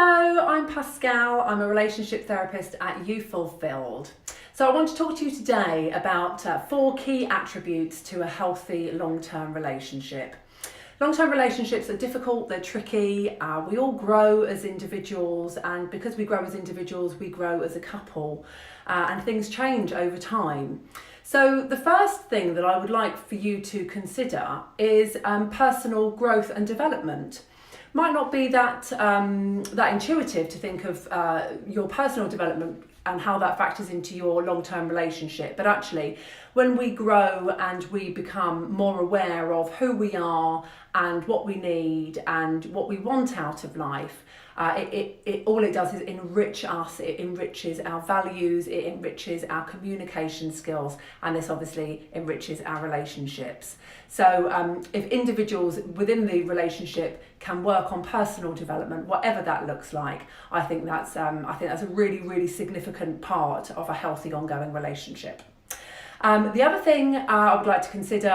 Hello, I'm Pascale. I'm a relationship therapist at You Fulfilled. So I want to talk to you today about 4 key attributes to a healthy long-term relationship. Long-term relationships are difficult, they're tricky, we all grow as individuals, and because we grow as individuals, we grow as a couple, and things change over time. So the first thing that I would like for you to consider is personal growth and development. Might not be that intuitive to think of your personal development and how that factors into your long-term relationship, but actually when we grow and we become more aware of who we are and what we need and what we want out of life, all it does is enrich us. It enriches our values, it enriches our communication skills, and this obviously enriches our relationships. So if individuals within the relationship can work on personal development, whatever that looks like, I think that's a really, really significant part of a healthy ongoing relationship. The other thing I would like to consider,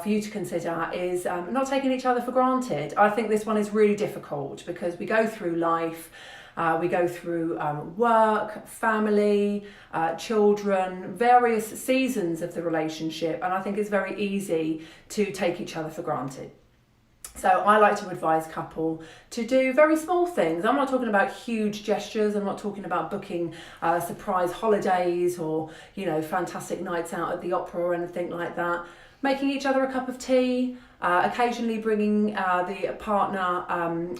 for you to consider, is not taking each other for granted. I think this one is really difficult because we go through life, we go through work, family, children, various seasons of the relationship, and I think it's very easy to take each other for granted. So I like to advise couple to do very small things. I'm not talking about huge gestures. I'm not talking about booking surprise holidays or, fantastic nights out at the opera or anything like that. Making each other a cup of tea, occasionally bringing the partner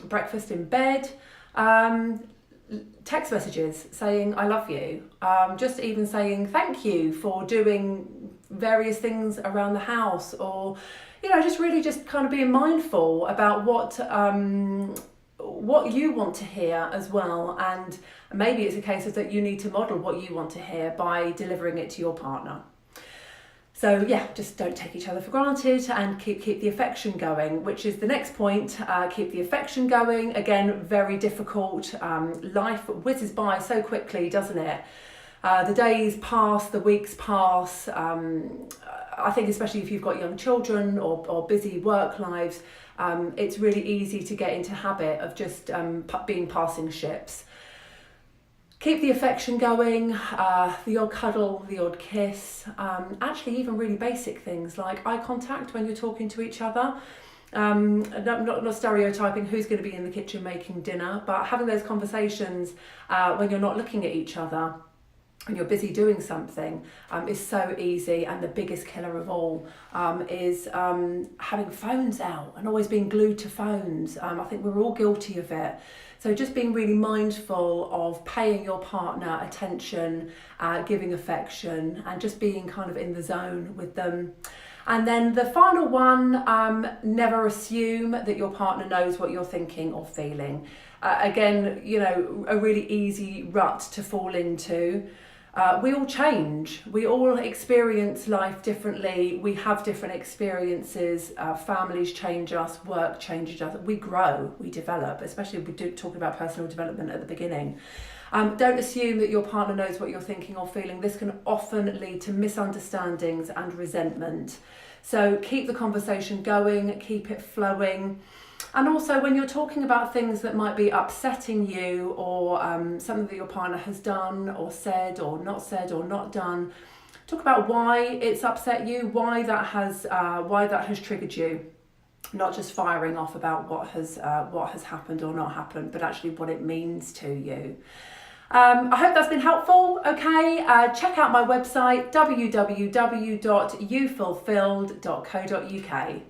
breakfast in bed, text messages saying I love you, just even saying thank you for doing various things around the house, or just kind of being mindful about what you want to hear as well, and maybe it's a case of that you need to model what you want to hear by delivering it to your partner. So yeah, just don't take each other for granted and keep the affection going, which is the next point. Keep the affection going. Again, very difficult. Life whizzes by so quickly, doesn't it? The days pass, the weeks pass. I think especially if you've got young children or busy work lives, it's really easy to get into habit of just being passing ships. Keep the affection going, the odd cuddle, the odd kiss, actually even really basic things like eye contact when you're talking to each other. Not stereotyping who's going to be in the kitchen making dinner, but having those conversations when you're not looking at each other, when you're busy doing something, is so easy. And the biggest killer of all is having phones out and always being glued to phones. I think we're all guilty of it. So just being really mindful of paying your partner attention, giving affection, and just being kind of in the zone with them. And then the final one, never assume that your partner knows what you're thinking or feeling. Again, a really easy rut to fall into. We all change, we all experience life differently, we have different experiences, families change us, work changes us, we grow, we develop, especially if we do talk about personal development at the beginning. Don't assume that your partner knows what you're thinking or feeling. This can often lead to misunderstandings and resentment. So keep the conversation going, keep it flowing. And also when you're talking about things that might be upsetting you, or something that your partner has done or said or not done, talk about why it's upset you, why that has triggered you. Not just firing off about what has happened or not happened, but actually what it means to you. I hope that's been helpful. Okay, check out my website www.youfulfilled.co.uk.